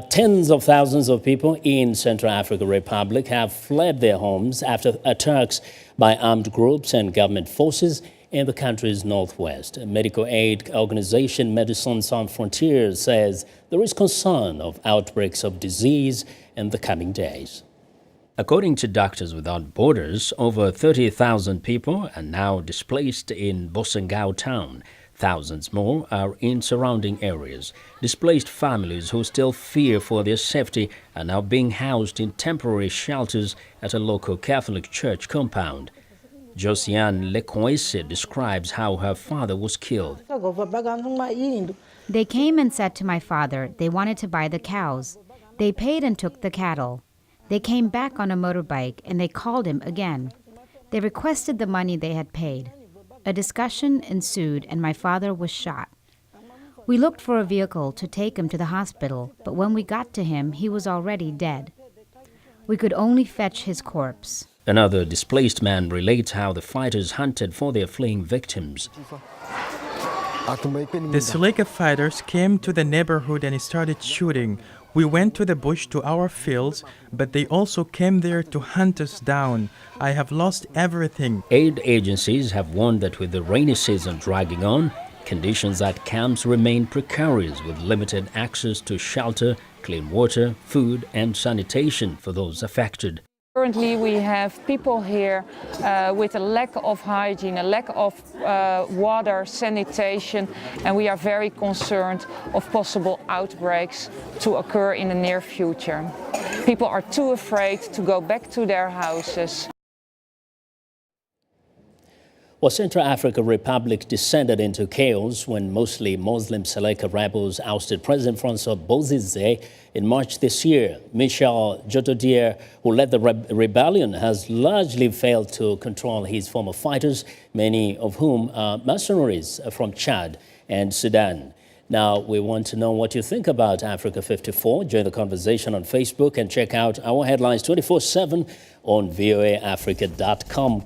Tens of thousands of people in Central African Republic have fled their homes after attacks by armed groups and government forces in the country's northwest. Medical aid organization Medecins Sans Frontières says there is concern of outbreaks of disease in the coming days. According to Doctors Without Borders, over 30,000 people are now displaced in Bosengao town. Thousands more are in surrounding areas. Displaced families who still fear for their safety are now being housed in temporary shelters at a local Catholic church compound. Josiane Lecoise describes how her father was killed. They came and said to my father they wanted to buy the cows. They paid and took the cattle. They came back on a motorbike and they called him again. They requested the money they had paid. A discussion ensued and my father was shot. We looked for a vehicle to take him to the hospital, but when we got to him, he was already dead. We could only fetch his corpse. Another displaced man relates how the fighters hunted for their fleeing victims. The Seleka fighters came to the neighborhood and started shooting. We went to the bush to our fields, but they also came there to hunt us down. I have lost everything. Aid agencies have warned that with the rainy season dragging on, conditions at camps remain precarious with limited access to shelter, clean water, food and sanitation for those affected. Currently we have people here with a lack of hygiene, a lack of water, sanitation, and we are very concerned of possible outbreaks to occur in the near future. People are too afraid to go back to their houses. Well, Central African Republic descended into chaos when mostly Muslim Seleka rebels ousted President Francois Bozize in March this year. Michel Jotodier, who led the rebellion, has largely failed to control his former fighters, many of whom are mercenaries from Chad and Sudan. Now, we want to know what you think about Africa 54. Join the conversation on Facebook and check out our headlines 24/7 on voaafrica.com.